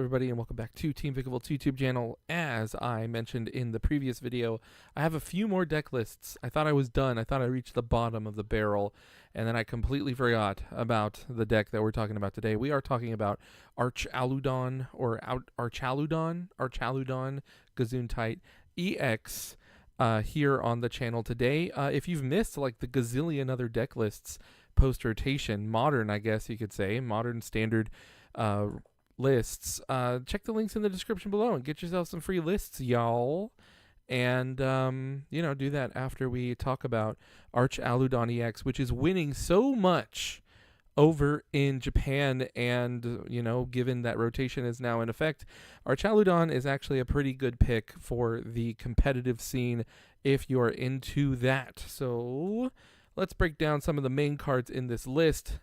everybody, and welcome back to Team Vikavolt's YouTube channel. As I mentioned in the previous video, I have a few more deck lists. I thought I was done. I thought I reached the bottom of the barrel, and then I completely forgot about the deck that we're talking about today. We are talking about Archaludon, or Archaludon Gesundheit EX here on the channel today. If you've missed like the gazillion other deck lists post-rotation, modern, I guess you could say, modern standard lists, check the links in the description below and get yourself some free lists, y'all. And do that after we talk about Archaludon EX, which is winning so much over in Japan. And given that rotation is now in effect, Archaludon is actually a pretty good pick for the competitive scene if you're into that. So let's break down some of the main cards in this list.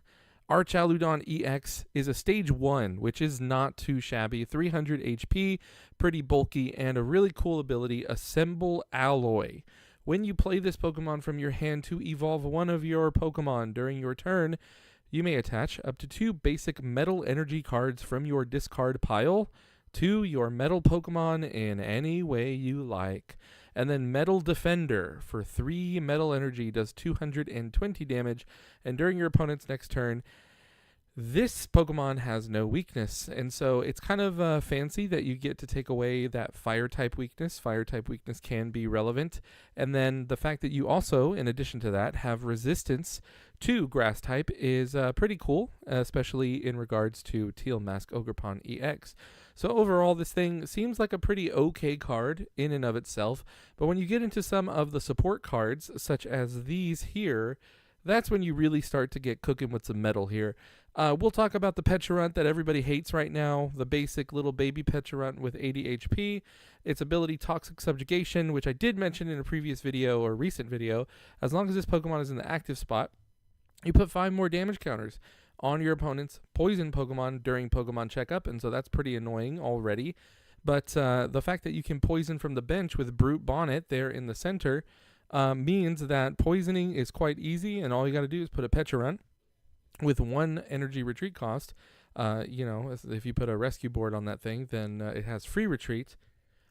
Archaludon EX is a stage 1, which is not too shabby. 300 HP, pretty bulky, and a really cool ability, Assemble Alloy. When you play this Pokemon from your hand to evolve one of your Pokemon during your turn, you may attach up to 2 basic Metal Energy cards from your discard pile to your Metal Pokemon in any way you like. And then Metal Defender for 3 Metal Energy does 220 damage, and during your opponent's next turn, this Pokemon has no weakness, and so it's kind of fancy that you get to take away that Fire-type weakness. Fire-type weakness can be relevant, and then the fact that you also, in addition to that, have resistance to Grass-type is pretty cool, especially in regards to Teal Mask Ogerpon EX. So overall, this thing seems like a pretty okay card in and of itself, but when you get into some of the support cards, such as these here, that's when you really start to get cooking with some metal here. We'll talk about the Pecharunt that everybody hates right now, the basic little baby Pecharunt with 80 HP. Its ability, Toxic Subjugation, which I did mention in a previous video or recent video. As long as this Pokemon is in the active spot, you put 5 more damage counters on your opponent's poison Pokemon during Pokemon checkup, and so that's pretty annoying already. But the fact that you can poison from the bench with Brute Bonnet there in the center means that poisoning is quite easy, and all you got to do is put a Pecharunt with 1 energy retreat cost. If you put a rescue board on that thing, then it has free retreat.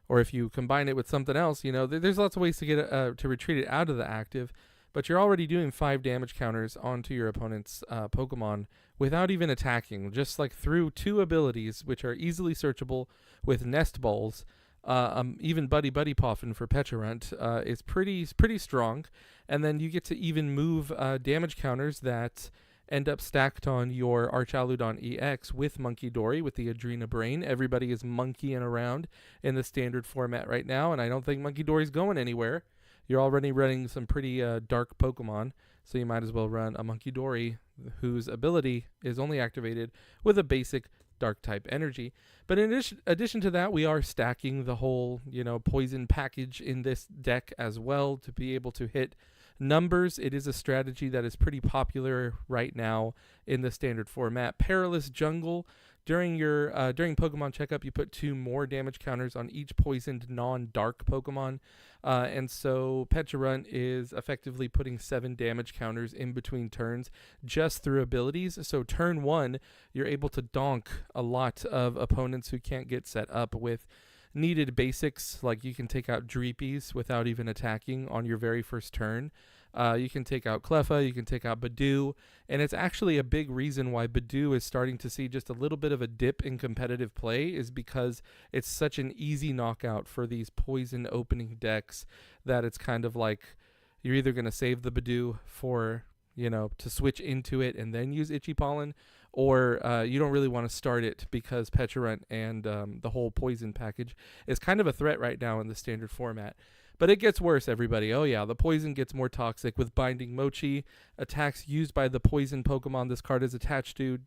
Or if you combine it with something else, there's lots of ways to get to retreat it out of the active. But you're already doing 5 damage counters onto your opponent's Pokemon without even attacking, just like through 2 abilities, which are easily searchable with Nest Balls. Even Buddy Poffin for Pecharunt is pretty strong. And then you get to even move damage counters that end up stacked on your Archaludon EX with Monkey Dory, with the Adrena Brain. Everybody is monkeying around in the standard format right now, and I don't think Monkey Dory's going anywhere. You're already running some pretty dark Pokemon, so you might as well run a Monkey Dory whose ability is only activated with a basic Dark-type energy. But in addition to that, we are stacking the whole, poison package in this deck as well to be able to hit numbers. It is a strategy that is pretty popular right now in the standard format. Perilous Jungle. During Pokemon checkup, you put 2 more damage counters on each poisoned non-dark Pokemon. And so Pecharunt is effectively putting 7 damage counters in between turns just through abilities. So turn 1, you're able to donk a lot of opponents who can't get set up with needed basics, like you can take out Dreepies without even attacking on your very first turn. You can take out Cleffa, you can take out Badoo, and it's actually a big reason why Badoo is starting to see just a little bit of a dip in competitive play, is because it's such an easy knockout for these poison opening decks that it's kind of like you're either going to save the Badoo for, to switch into it and then use Itchy Pollen, or you don't really want to start it because Pecharunt and the whole poison package is kind of a threat right now in the standard format. But it gets worse, everybody. Oh yeah, the poison gets more toxic with Binding Mochi. Attacks used by the poison Pokemon this card is attached to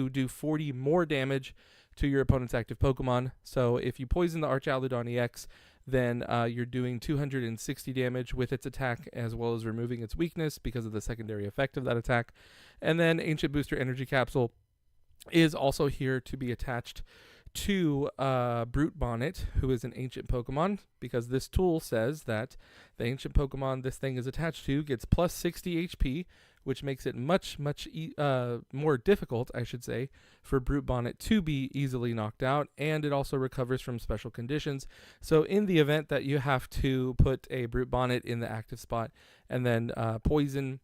do 40 more damage to your opponent's active Pokemon. So if you poison the Archaludon EX, then you're doing 260 damage with its attack, as well as removing its weakness because of the secondary effect of that attack. And then Ancient Booster Energy Capsule is also here to be attached to Brute Bonnet, who is an ancient Pokemon, because this tool says that the ancient Pokemon this thing is attached to gets plus 60 HP which makes it much more difficult, I should say, for Brute Bonnet to be easily knocked out, and it also recovers from special conditions. So in the event that you have to put a Brute Bonnet in the active spot and then poison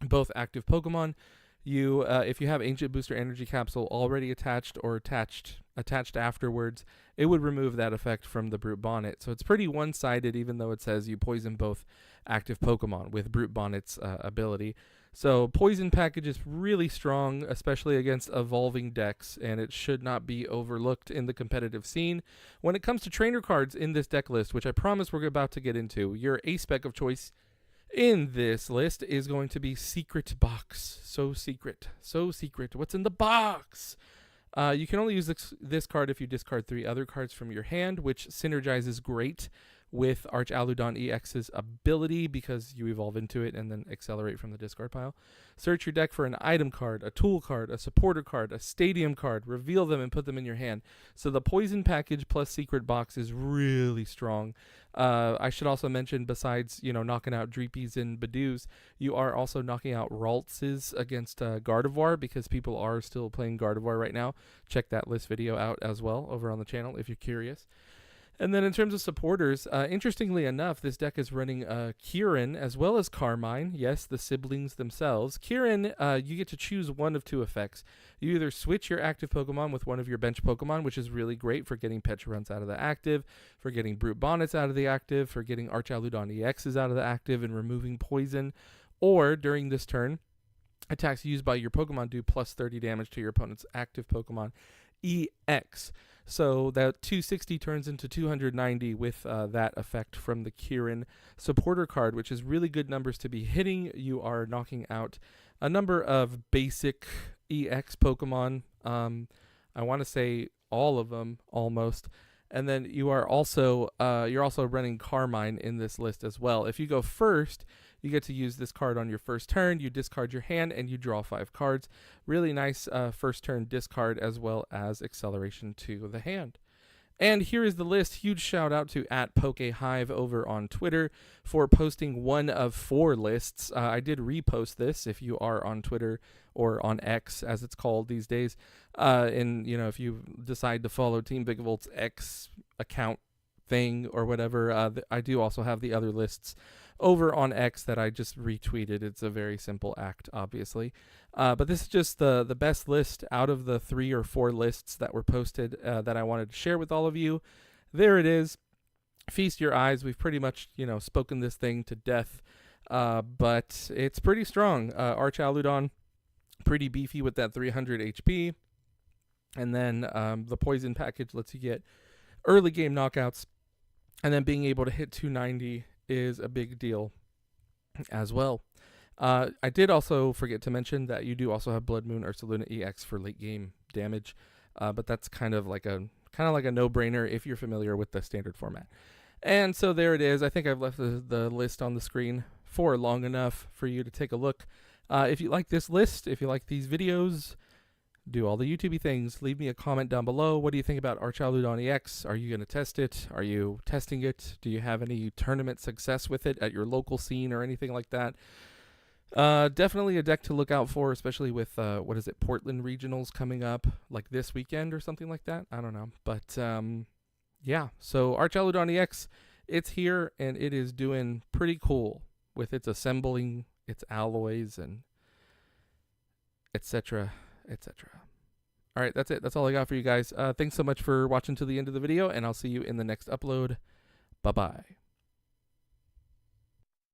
both active Pokemon, you if you have Ancient Booster Energy Capsule already attached or attached afterwards, it would remove that effect from the Brute Bonnet. So it's pretty one-sided, even though it says you poison both active Pokemon with Brute Bonnet's ability. So Poison Package is really strong, especially against evolving decks, and it should not be overlooked in the competitive scene. When it comes to trainer cards in this deck list, which I promise we're about to get into, your A-Spec of choice in this list is going to be Secret Box. So secret. So secret. What's in the box? You can only use this card if you discard 3 other cards from your hand, which synergizes great with Archaludon EX's ability because you evolve into it and then accelerate from the discard pile. Search your deck for an item card, a tool card, a supporter card, a stadium card, reveal them and put them in your hand. So the Poison Package plus Secret Box is really strong. I should also mention, besides, knocking out Dreepies and Badoos, you are also knocking out Raltses against Gardevoir, because people are still playing Gardevoir right now. Check that list video out as well over on the channel if you're curious. And then in terms of supporters, interestingly enough, this deck is running Kieran as well as Carmine. Yes, the siblings themselves. Kieran, you get to choose one of 2 effects. You either switch your active Pokemon with one of your bench Pokemon, which is really great for getting Petrunts out of the active, for getting Brute Bonnets out of the active, for getting Archaludon EXs out of the active and removing poison. Or, during this turn, attacks used by your Pokemon do plus 30 damage to your opponent's active Pokemon EX. So that 260 turns into 290 with that effect from the Kieran supporter card, which is really good numbers to be hitting. You are knocking out a number of basic EX Pokemon. I want to say all of them almost. And then you are also running Carmine in this list as well. If you go first, you get to use this card on your first turn. You discard your hand and you draw 5 cards. Really nice first turn discard as well as acceleration to the hand. And here is the list. Huge shout out to @PokeHive over on Twitter for posting one of 4 lists. I did repost this if you are on Twitter or on X, as it's called these days. And if you decide to follow Team Vikavolt's X account thing or whatever, I do also have the other lists over on X that I just retweeted. It's a very simple act, obviously. But this is just the best list out of the 3 or 4 lists that were posted that I wanted to share with all of you. There it is. Feast your eyes. We've pretty much, spoken this thing to death. But it's pretty strong. Archaludon, pretty beefy with that 300 HP. And then the Poison Package lets you get early game knockouts. And then being able to hit 290 is a big deal as well. I did also forget to mention that you do also have Blood Moon Ursaluna EX for late game damage, but that's kind of like a no-brainer if you're familiar with the standard format. And so there it is. I think I've left the list on the screen for long enough for you to take a look. If you like this list, if you like these videos, do all the YouTube things. Leave me a comment down below. What do you think about Archaludon EX? Are you going to test it? Are you testing it? Do you have any tournament success with it at your local scene or anything like that? Definitely a deck to look out for, especially with, Portland Regionals coming up like this weekend or something like that. I don't know. But, yeah. So Archaludon EX, it's here and it is doing pretty cool with its assembling, its alloys, and etc. etc. All right, that's it. That's all I got for you guys. Thanks so much for watching to the end of the video, and I'll see you in the next upload. Bye-bye.